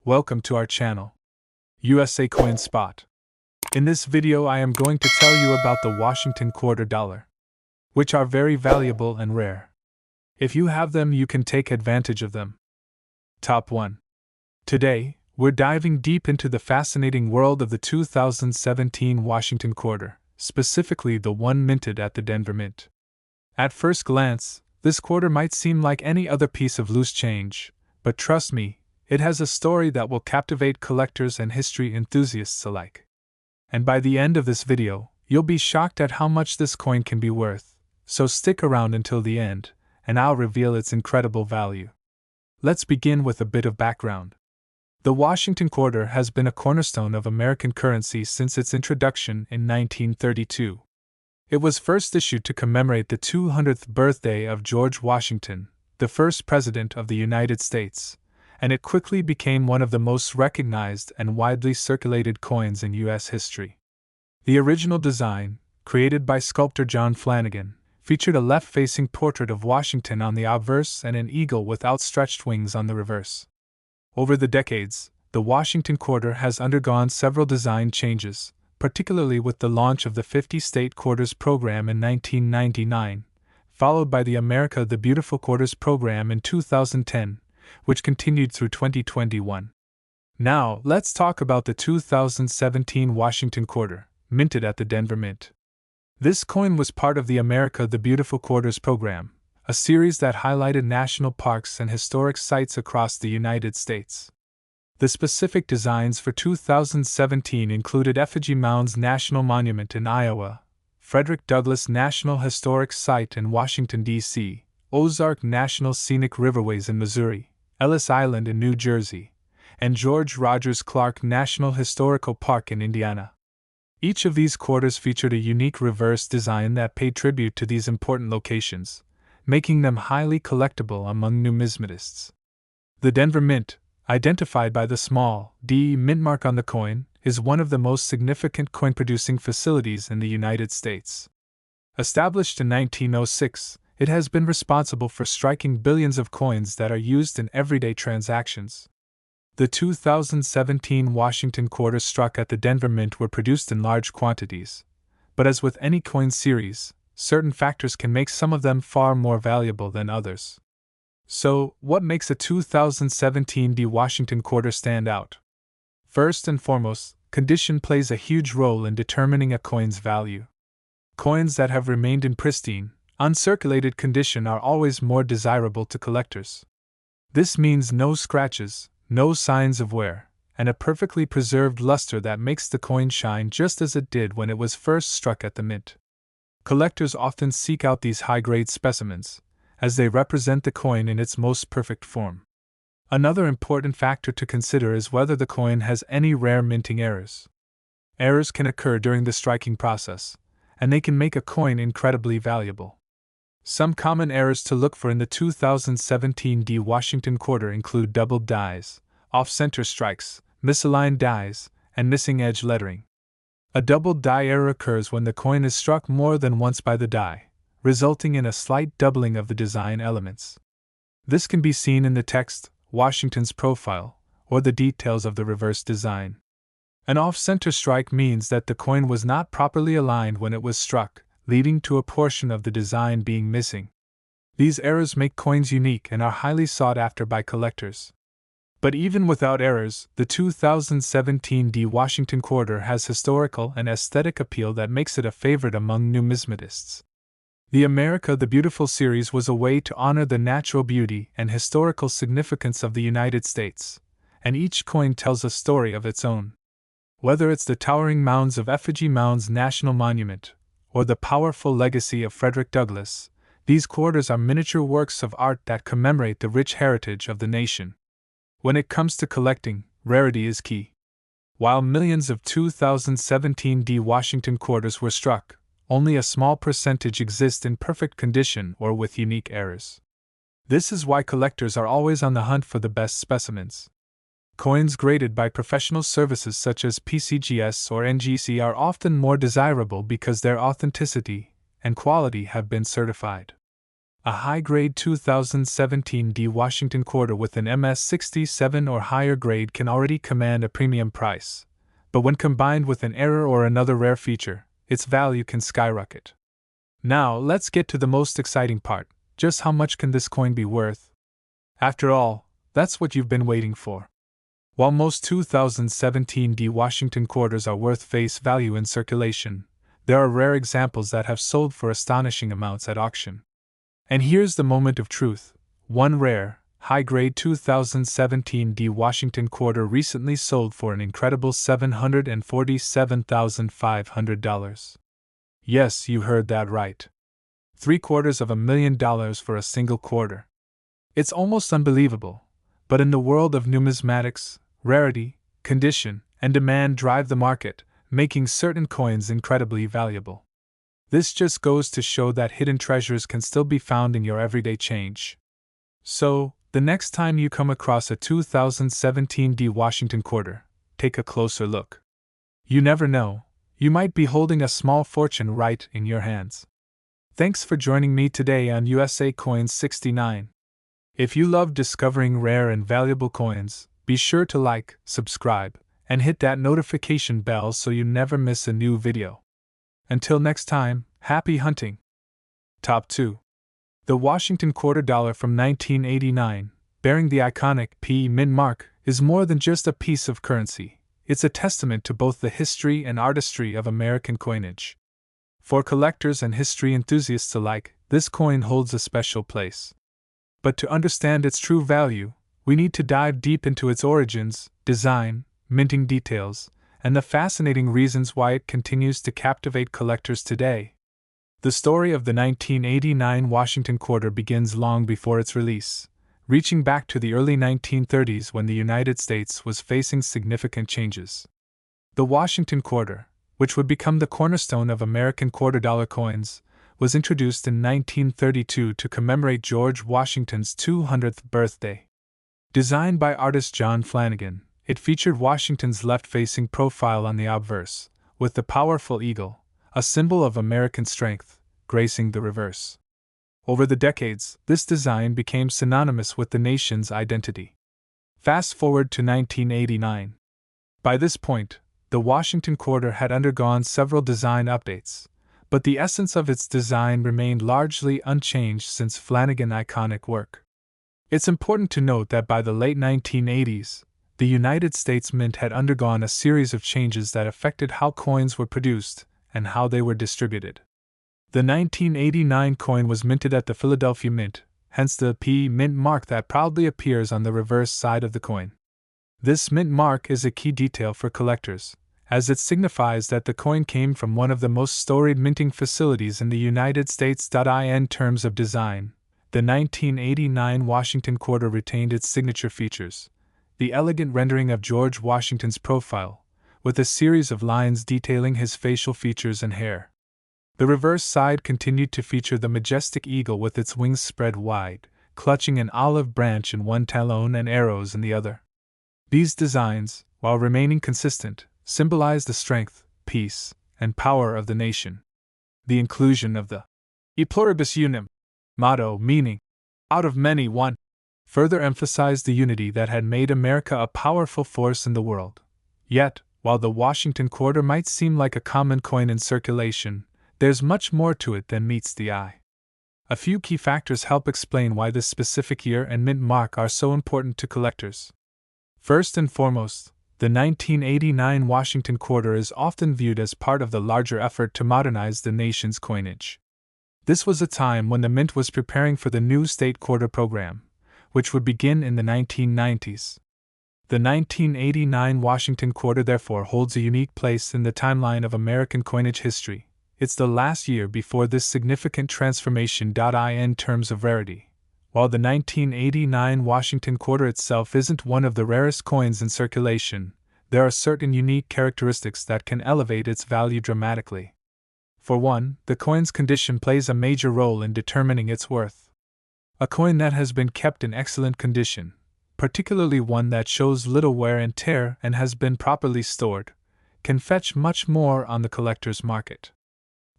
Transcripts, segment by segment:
welcome to our channel, USA Coin Spot. In this video I am going to tell you about the Washington quarter dollar, which are very valuable and rare. If you have them, you can take advantage of them. Top 1. Today, we're diving deep into the fascinating world of the 2017 Washington quarter, specifically the one minted at the Denver Mint. At first glance, this quarter might seem like any other piece of loose change, but trust me, it has a story that will captivate collectors and history enthusiasts alike. And by the end of this video, you'll be shocked at how much this coin can be worth, so stick around until the end, and I'll reveal its incredible value. Let's begin with a bit of background. The Washington quarter has been a cornerstone of American currency since its introduction in 1932. It was first issued to commemorate the 200th birthday of George Washington, the first President of the United States, and it quickly became one of the most recognized and widely circulated coins in U.S. history. The original design, created by sculptor John Flanagan, featured a left-facing portrait of Washington on the obverse and an eagle with outstretched wings on the reverse. Over the decades, the Washington quarter has undergone several design changes, particularly with the launch of the 50-state quarters program in 1999, followed by the America the Beautiful Quarters program in 2010, which continued through 2021. Now, let's talk about the 2017 Washington quarter, minted at the Denver Mint. This coin was part of the America the Beautiful Quarters program, a series that highlighted national parks and historic sites across the United States. The specific designs for 2017 included Effigy Mounds National Monument in Iowa, Frederick Douglass National Historic Site in Washington, D.C., Ozark National Scenic Riverways in Missouri, Ellis Island in New Jersey, and George Rogers Clark National Historical Park in Indiana. Each of these quarters featured a unique reverse design that paid tribute to these important locations, making them highly collectible among numismatists. The Denver Mint, identified by the small D mint mark on the coin, is one of the most significant coin-producing facilities in the United States. Established in 1906, it has been responsible for striking billions of coins that are used in everyday transactions. The 2017 Washington quarters struck at the Denver Mint were produced in large quantities, but as with any coin series, certain factors can make some of them far more valuable than others. So, what makes a 2017 Washington quarter stand out? First and foremost, condition plays a huge role in determining a coin's value. Coins that have remained in pristine, uncirculated condition are always more desirable to collectors. This means no scratches, no signs of wear, and a perfectly preserved luster that makes the coin shine just as it did when it was first struck at the mint. Collectors often seek out these high-grade specimens, as they represent the coin in its most perfect form. Another important factor to consider is whether the coin has any rare minting errors. Errors can occur during the striking process, and they can make a coin incredibly valuable. Some common errors to look for in the 2017 Washington quarter include doubled dies, off-center strikes, misaligned dies, and missing edge lettering. A doubled die error occurs when the coin is struck more than once by the die, resulting in a slight doubling of the design elements. This can be seen in the text, Washington's profile, or the details of the reverse design. An off-center strike means that the coin was not properly aligned when it was struck, leading to a portion of the design being missing. These errors make coins unique and are highly sought after by collectors. But even without errors, the 2017 Washington quarter has historical and aesthetic appeal that makes it a favorite among numismatists. The America the Beautiful series was a way to honor the natural beauty and historical significance of the United States, and each coin tells a story of its own. Whether it's the towering mounds of Effigy Mounds National Monument, or the powerful legacy of Frederick Douglass, these quarters are miniature works of art that commemorate the rich heritage of the nation. When it comes to collecting, rarity is key. While millions of 2017 Washington quarters were struck, only a small percentage exist in perfect condition or with unique errors. This is why collectors are always on the hunt for the best specimens. Coins graded by professional services such as PCGS or NGC are often more desirable because their authenticity and quality have been certified. A high-grade 2017 D Washington quarter with an MS67 or higher grade can already command a premium price, but when combined with an error or another rare feature, its value can skyrocket. Now, let's get to the most exciting part. Just how much can this coin be worth? After all, that's what you've been waiting for. While most 2017 D Washington quarters are worth face value in circulation, there are rare examples that have sold for astonishing amounts at auction. And here's the moment of truth. One rare, high-grade 2017 D Washington quarter recently sold for an incredible $747,500. Yes, you heard that right. $750,000 for a single quarter. It's almost unbelievable, but in the world of numismatics, rarity, condition, and demand drive the market, making certain coins incredibly valuable. This just goes to show that hidden treasures can still be found in your everyday change. So, the next time you come across a 2017 D Washington quarter, take a closer look. You never know, you might be holding a small fortune right in your hands. Thanks for joining me today on USA Coins 69. If you love discovering rare and valuable coins, be sure to like, subscribe, and hit that notification bell so you never miss a new video. Until next time, happy hunting! Top 2. The Washington quarter dollar from 1989, bearing the iconic P mint mark, is more than just a piece of currency. It's a testament to both the history and artistry of American coinage. For collectors and history enthusiasts alike, this coin holds a special place. But to understand its true value, we need to dive deep into its origins, design, minting details, and the fascinating reasons why it continues to captivate collectors today. The story of the 1989 Washington quarter begins long before its release, reaching back to the early 1930s when the United States was facing significant changes. The Washington quarter, which would become the cornerstone of American quarter dollar coins, was introduced in 1932 to commemorate George Washington's 200th birthday. Designed by artist John Flanagan, it featured Washington's left-facing profile on the obverse, with the powerful eagle, a symbol of American strength, gracing the reverse. Over the decades, this design became synonymous with the nation's identity. Fast forward to 1989. By this point, the Washington quarter had undergone several design updates, but the essence of its design remained largely unchanged since Flanagan's iconic work. It's important to note that by the late 1980s, the United States Mint had undergone a series of changes that affected how coins were produced and how they were distributed. The 1989 coin was minted at the Philadelphia Mint, hence the P mint mark that proudly appears on the reverse side of the coin. This mint mark is a key detail for collectors, as it signifies that the coin came from one of the most storied minting facilities in the United States. In terms of design, the 1989 Washington quarter retained its signature features, the elegant rendering of George Washington's profile, with a series of lines detailing his facial features and hair. The reverse side continued to feature the majestic eagle with its wings spread wide, clutching an olive branch in one talon and arrows in the other. These designs, while remaining consistent, symbolize the strength, peace, and power of the nation. The inclusion of the E pluribus unum motto, meaning, out of many one, further emphasized the unity that had made America a powerful force in the world. Yet, while the Washington quarter might seem like a common coin in circulation, there's much more to it than meets the eye. A few key factors help explain why this specific year and mint mark are so important to collectors. First and foremost, the 1989 Washington quarter is often viewed as part of the larger effort to modernize the nation's coinage. This was a time when the Mint was preparing for the new state quarter program, which would begin in the 1990s. The 1989 Washington quarter therefore holds a unique place in the timeline of American coinage history. It's the last year before this significant transformation. In terms of rarity, while the 1989 Washington quarter itself isn't one of the rarest coins in circulation, there are certain unique characteristics that can elevate its value dramatically. For one, the coin's condition plays a major role in determining its worth. A coin that has been kept in excellent condition, particularly one that shows little wear and tear and has been properly stored, can fetch much more on the collector's market.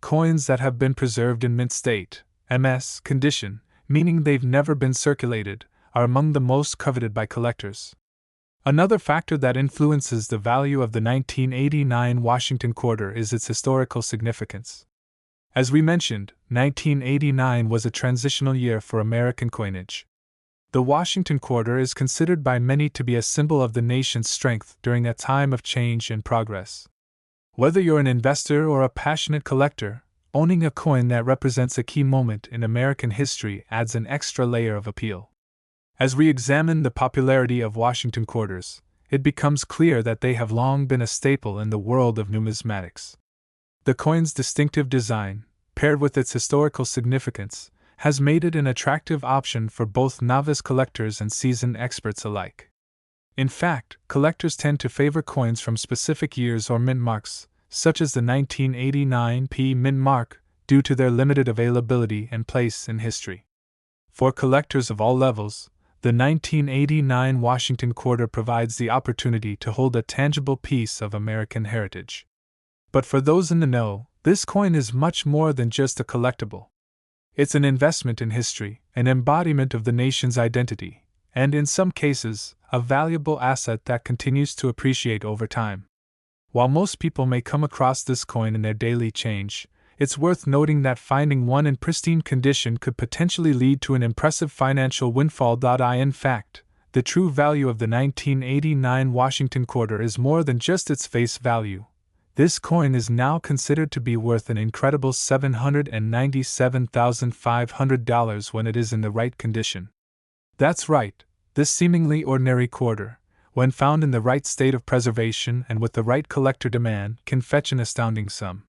Coins that have been preserved in mint state, MS, condition, meaning they've never been circulated, are among the most coveted by collectors. Another factor that influences the value of the 1989 Washington quarter is its historical significance. As we mentioned, 1989 was a transitional year for American coinage. The Washington quarter is considered by many to be a symbol of the nation's strength during a time of change and progress. Whether you're an investor or a passionate collector, owning a coin that represents a key moment in American history adds an extra layer of appeal. As we examine the popularity of Washington quarters, it becomes clear that they have long been a staple in the world of numismatics. The coin's distinctive design, paired with its historical significance, has made it an attractive option for both novice collectors and seasoned experts alike. In fact, collectors tend to favor coins from specific years or mint marks, such as the 1989 P mint mark, due to their limited availability and place in history. For collectors of all levels, the 1989 Washington quarter provides the opportunity to hold a tangible piece of American heritage. But for those in the know, this coin is much more than just a collectible. It's an investment in history, an embodiment of the nation's identity, and in some cases, a valuable asset that continues to appreciate over time. While most people may come across this coin in their daily change, it's worth noting that finding one in pristine condition could potentially lead to an impressive financial windfall. In fact, the true value of the 1989 Washington quarter is more than just its face value. This coin is now considered to be worth an incredible $797,500 when it is in the right condition. That's right, this seemingly ordinary quarter, when found in the right state of preservation and with the right collector demand, can fetch an astounding sum.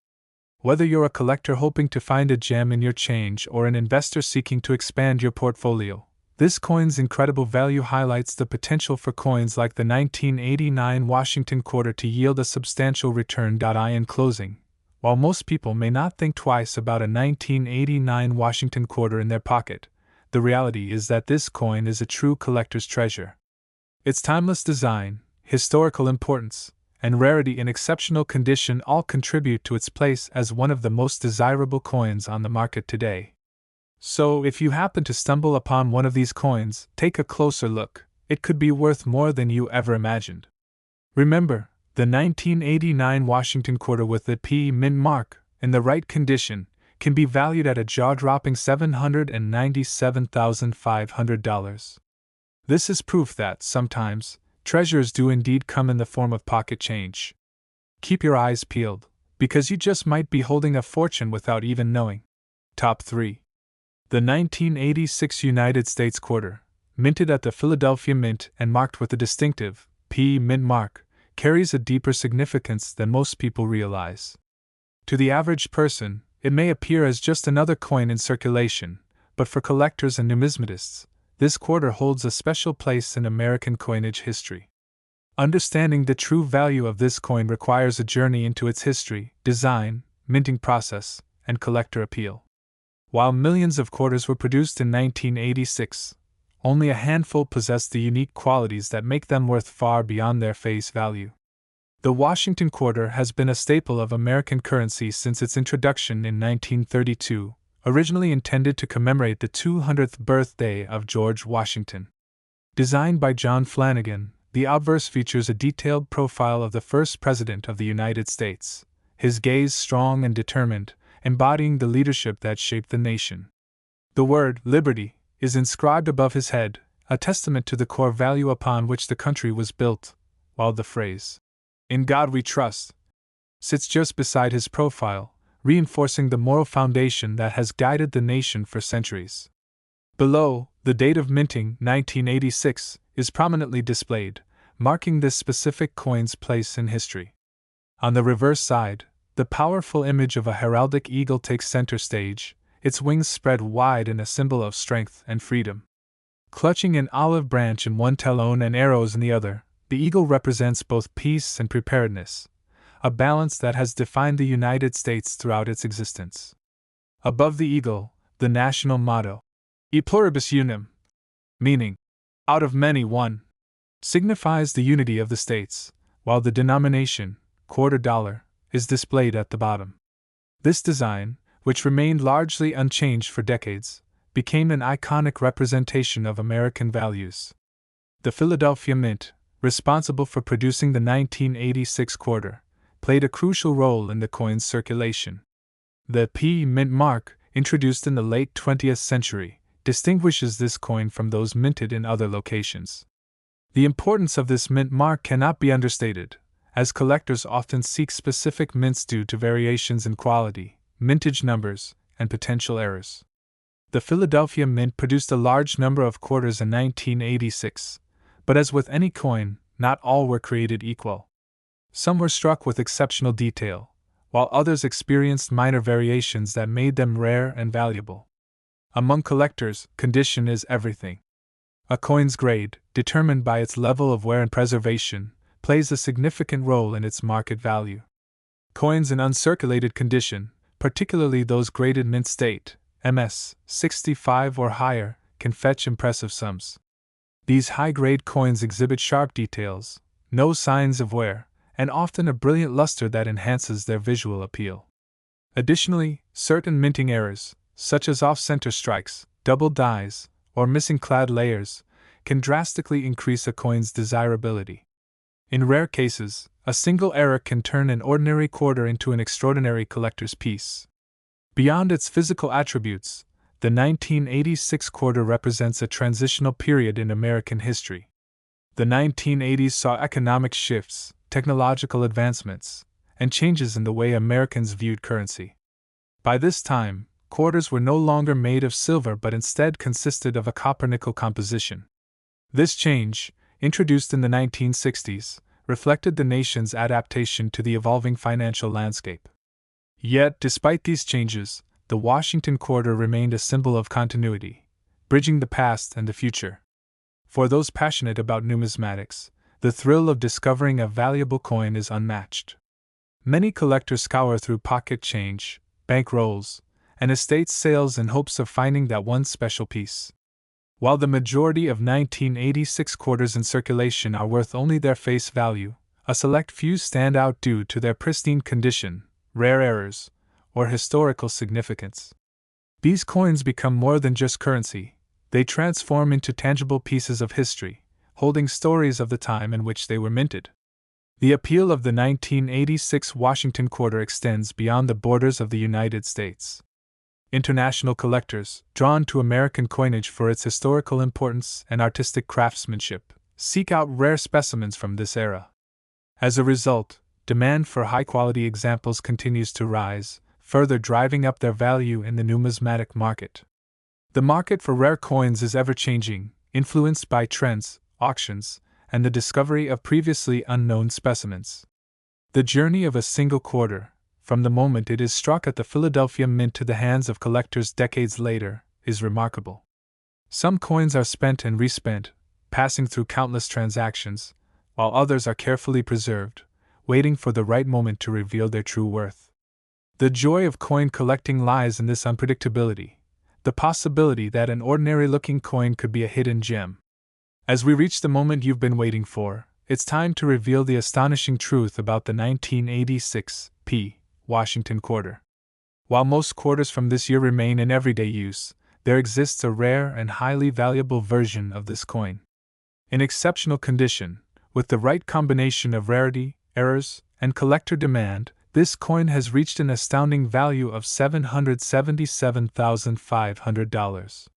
Whether you're a collector hoping to find a gem in your change or an investor seeking to expand your portfolio, this coin's incredible value highlights the potential for coins like the 1989 Washington quarter to yield a substantial return. In closing, while most people may not think twice about a 1989 Washington quarter in their pocket, the reality is that this coin is a true collector's treasure. Its timeless design, historical importance, and rarity in exceptional condition all contribute to its place as one of the most desirable coins on the market today. So, if you happen to stumble upon one of these coins, take a closer look. It could be worth more than you ever imagined. Remember, the 1989 Washington quarter with the P mint mark, in the right condition, can be valued at a jaw-dropping $797,500. This is proof that, sometimes, treasures do indeed come in the form of pocket change. Keep your eyes peeled, because you just might be holding a fortune without even knowing. Top 3. The 1986 United States quarter, minted at the Philadelphia Mint and marked with the distinctive P mint mark, carries a deeper significance than most people realize. To the average person, it may appear as just another coin in circulation, but for collectors and numismatists, this quarter holds a special place in American coinage history. Understanding the true value of this coin requires a journey into its history, design, minting process, and collector appeal. While millions of quarters were produced in 1986, only a handful possess the unique qualities that make them worth far beyond their face value. The Washington quarter has been a staple of American currency since its introduction in 1932, originally intended to commemorate the 200th birthday of George Washington. Designed by John Flanagan, the obverse features a detailed profile of the first president of the United States, his gaze strong and determined, embodying the leadership that shaped the nation. The word, liberty, is inscribed above his head, a testament to the core value upon which the country was built, while the phrase, "In God we trust," sits just beside his profile, reinforcing the moral foundation that has guided the nation for centuries. Below, the date of minting, 1986, is prominently displayed, marking this specific coin's place in history. On the reverse side, the powerful image of a heraldic eagle takes center stage, its wings spread wide in a symbol of strength and freedom. Clutching an olive branch in one talon and arrows in the other, the eagle represents both peace and preparedness, a balance that has defined the United States throughout its existence. Above the eagle, the national motto, E pluribus unum, meaning, out of many one, signifies the unity of the states, while the denomination, quarter dollar, is displayed at the bottom. This design, which remained largely unchanged for decades, became an iconic representation of American values. The Philadelphia Mint, responsible for producing the 1986 quarter, played a crucial role in the coin's circulation. The P mint mark, introduced in the late 20th century, distinguishes this coin from those minted in other locations. The importance of this mint mark cannot be understated, as collectors often seek specific mints due to variations in quality, mintage numbers, and potential errors. The Philadelphia Mint produced a large number of quarters in 1986, but as with any coin, not all were created equal. Some were struck with exceptional detail, while others experienced minor variations that made them rare and valuable. Among collectors, condition is everything. A coin's grade, determined by its level of wear and preservation, plays a significant role in its market value. Coins in uncirculated condition, particularly those graded mint state, MS 65 or higher, can fetch impressive sums. These high-grade coins exhibit sharp details, no signs of wear, and often a brilliant luster that enhances their visual appeal. Additionally, certain minting errors, such as off-center strikes, double dies, or missing clad layers, can drastically increase a coin's desirability. In rare cases, a single error can turn an ordinary quarter into an extraordinary collector's piece. Beyond its physical attributes, the 1986 quarter represents a transitional period in American history. The 1980s saw economic shifts, technological advancements, and changes in the way Americans viewed currency. By this time, quarters were no longer made of silver but instead consisted of a copper-nickel composition. This change, introduced in the 1960s, reflected the nation's adaptation to the evolving financial landscape. Yet, despite these changes, the Washington quarter remained a symbol of continuity, bridging the past and the future. For those passionate about numismatics, the thrill of discovering a valuable coin is unmatched. Many collectors scour through pocket change, bank rolls, and estate sales in hopes of finding that one special piece. While the majority of 1986 quarters in circulation are worth only their face value, a select few stand out due to their pristine condition, rare errors, or historical significance. These coins become more than just currency, they transform into tangible pieces of history, holding stories of the time in which they were minted. The appeal of the 1986 Washington quarter extends beyond the borders of the United States. International collectors, drawn to American coinage for its historical importance and artistic craftsmanship, seek out rare specimens from this era. As a result, demand for high-quality examples continues to rise, further driving up their value in the numismatic market. The market for rare coins is ever-changing, influenced by trends, auctions, and the discovery of previously unknown specimens. The journey of a single quarter, from the moment it is struck at the Philadelphia Mint to the hands of collectors decades later, is remarkable. Some coins are spent and respent, passing through countless transactions, while others are carefully preserved, waiting for the right moment to reveal their true worth. The joy of coin collecting lies in this unpredictability, the possibility that an ordinary-looking coin could be a hidden gem. As we reach the moment you've been waiting for, it's time to reveal the astonishing truth about the 1986 P. Washington quarter. While most quarters from this year remain in everyday use, there exists a rare and highly valuable version of this coin. In exceptional condition, with the right combination of rarity, errors, and collector demand, this coin has reached an astounding value of $777,500.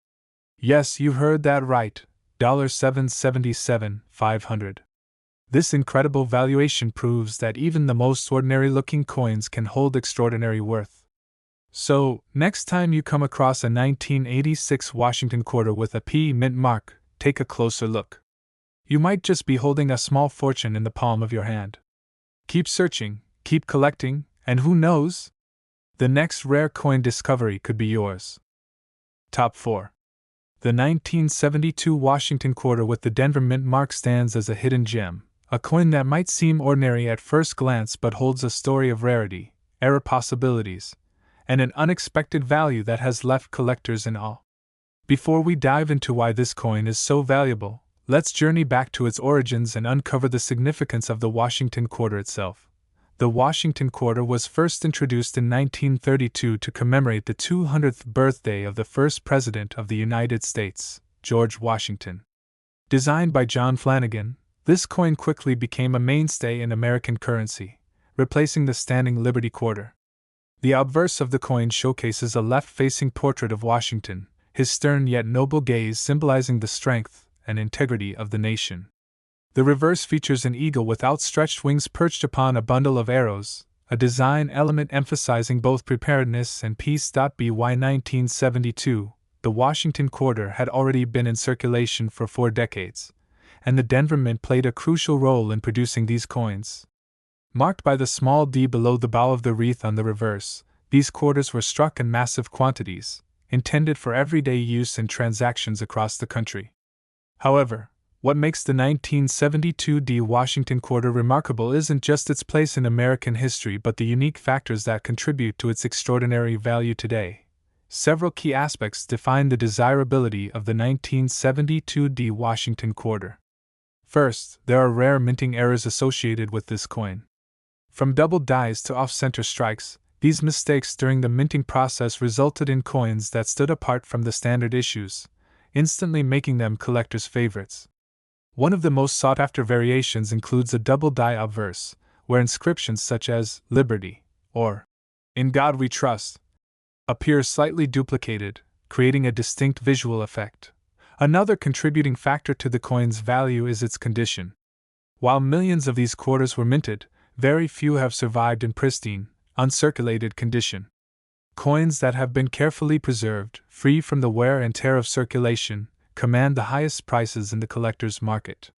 Yes, you heard that right, $777,500. This incredible valuation proves that even the most ordinary-looking coins can hold extraordinary worth. So, next time you come across a 1986 Washington quarter with a P mint mark, take a closer look. You might just be holding a small fortune in the palm of your hand. Keep searching, keep collecting, and who knows? The next rare coin discovery could be yours. Top 4. The 1972 Washington quarter with the Denver mint mark stands as a hidden gem. A coin that might seem ordinary at first glance but holds a story of rarity, error possibilities, and an unexpected value that has left collectors in awe. Before we dive into why this coin is so valuable, let's journey back to its origins and uncover the significance of the Washington quarter itself. The Washington quarter was first introduced in 1932 to commemorate the 200th birthday of the first President of the United States, George Washington. Designed by John Flanagan, this coin quickly became a mainstay in American currency, replacing the standing Liberty quarter. The obverse of the coin showcases a left-facing portrait of Washington, his stern yet noble gaze symbolizing the strength and integrity of the nation. The reverse features an eagle with outstretched wings perched upon a bundle of arrows, a design element emphasizing both preparedness and peace. By 1972, the Washington quarter had already been in circulation for 4 decades, and the Denver Mint played a crucial role in producing these coins. Marked by the small d below the bow of the wreath on the reverse, these quarters were struck in massive quantities, intended for everyday use in transactions across the country. However, what makes the 1972 D Washington quarter remarkable isn't just its place in American history but the unique factors that contribute to its extraordinary value today. Several key aspects define the desirability of the 1972 D Washington quarter. First, there are rare minting errors associated with this coin. From double dies to off-center strikes, these mistakes during the minting process resulted in coins that stood apart from the standard issues, instantly making them collectors' favorites. One of the most sought-after variations includes a double die obverse, where inscriptions such as Liberty or In God We Trust appear slightly duplicated, creating a distinct visual effect. Another contributing factor to the coin's value is its condition. While millions of these quarters were minted, very few have survived in pristine, uncirculated condition. Coins that have been carefully preserved, free from the wear and tear of circulation, command the highest prices in the collector's market.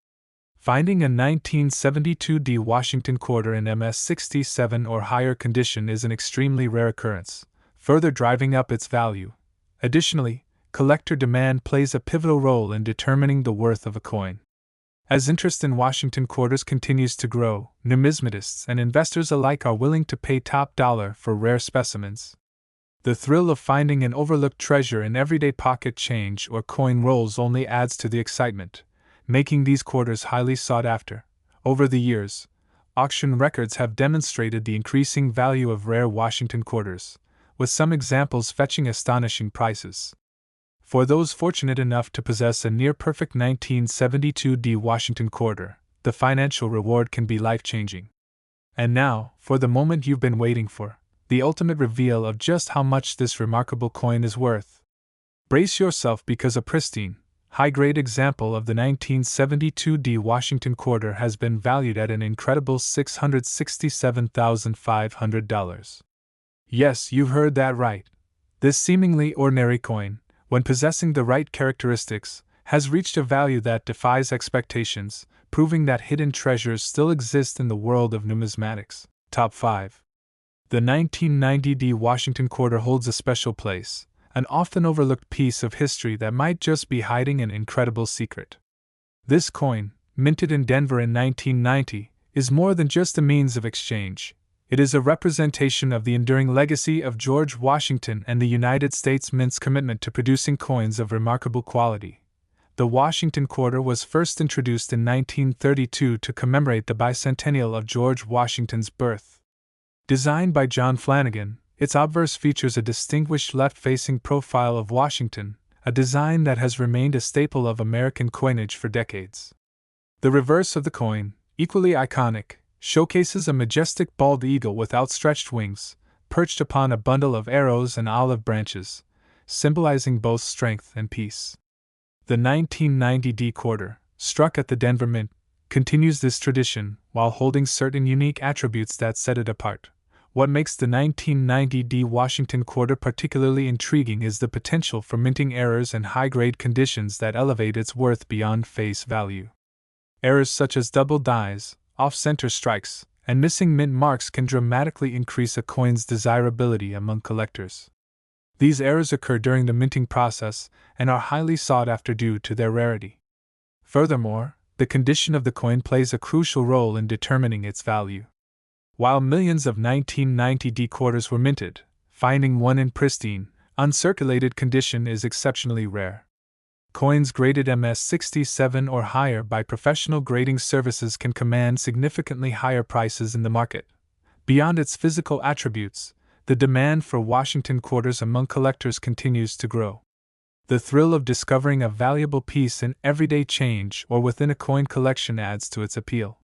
Finding a 1972 D Washington quarter in MS67 or higher condition is an extremely rare occurrence, further driving up its value. Additionally, collector demand plays a pivotal role in determining the worth of a coin. As interest in Washington quarters continues to grow, numismatists and investors alike are willing to pay top dollar for rare specimens. The thrill of finding an overlooked treasure in everyday pocket change or coin rolls only adds to the excitement, making these quarters highly sought after. Over the years, auction records have demonstrated the increasing value of rare Washington quarters, with some examples fetching astonishing prices. For those fortunate enough to possess a near-perfect 1972 D Washington quarter, the financial reward can be life-changing. And now, for the moment you've been waiting for, the ultimate reveal of just how much this remarkable coin is worth. Brace yourself because a pristine, high-grade example of the 1972 D Washington quarter has been valued at an incredible $667,500. Yes, you've heard that right. This seemingly ordinary coin, when possessing the right characteristics, has reached a value that defies expectations, proving that hidden treasures still exist in the world of numismatics. Top 5. The 1990 D Washington quarter holds a special place, an often overlooked piece of history that might just be hiding an incredible secret. This coin, minted in Denver in 1990, is more than just a means of exchange. It is a representation of the enduring legacy of George Washington and the United States Mint's commitment to producing coins of remarkable quality. The Washington quarter was first introduced in 1932 to commemorate the bicentennial of George Washington's birth. Designed by John Flanagan, its obverse features a distinguished left-facing profile of Washington, a design that has remained a staple of American coinage for decades. The reverse of the coin, equally iconic, showcases a majestic bald eagle with outstretched wings, perched upon a bundle of arrows and olive branches, symbolizing both strength and peace. The 1990 D quarter, struck at the Denver Mint, continues this tradition while holding certain unique attributes that set it apart. What makes the 1990 D Washington quarter particularly intriguing is the potential for minting errors and high-grade conditions that elevate its worth beyond face value. Errors such as double dies, off-center strikes, and missing mint marks can dramatically increase a coin's desirability among collectors. These errors occur during the minting process and are highly sought after due to their rarity. Furthermore, the condition of the coin plays a crucial role in determining its value. While millions of 1990 D quarters were minted, finding one in pristine, uncirculated condition is exceptionally rare. Coins graded MS67 or higher by professional grading services can command significantly higher prices in the market, Beyond its physical attributes, the demand for Washington quarters among collectors continues to grow. The thrill of discovering a valuable piece in everyday change or within a coin collection adds to its appeal.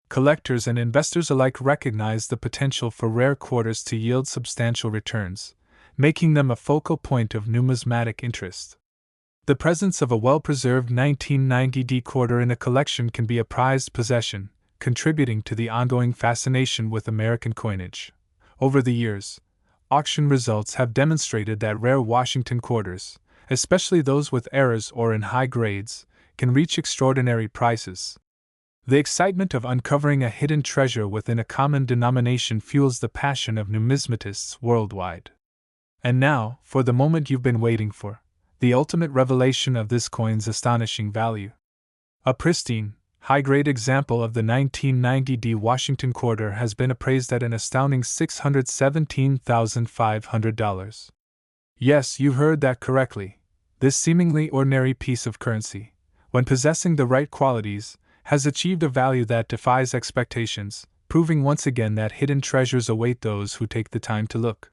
Collectors and investors alike recognize the potential for rare quarters to yield substantial returns, making them a focal point of numismatic interest. The presence of a well-preserved 1990 quarter in a collection can be a prized possession, contributing to the ongoing fascination with American coinage. Over the years, auction results have demonstrated that rare Washington quarters, especially those with errors or in high grades, can reach extraordinary prices. The excitement of uncovering a hidden treasure within a common denomination fuels the passion of numismatists worldwide. And now, for the moment you've been waiting for, the ultimate revelation of this coin's astonishing value. A pristine, high-grade example of the 1990 Washington quarter has been appraised at an astounding $617,500. Yes, you heard that correctly. This seemingly ordinary piece of currency, when possessing the right qualities, has achieved a value that defies expectations, proving once again that hidden treasures await those who take the time to look.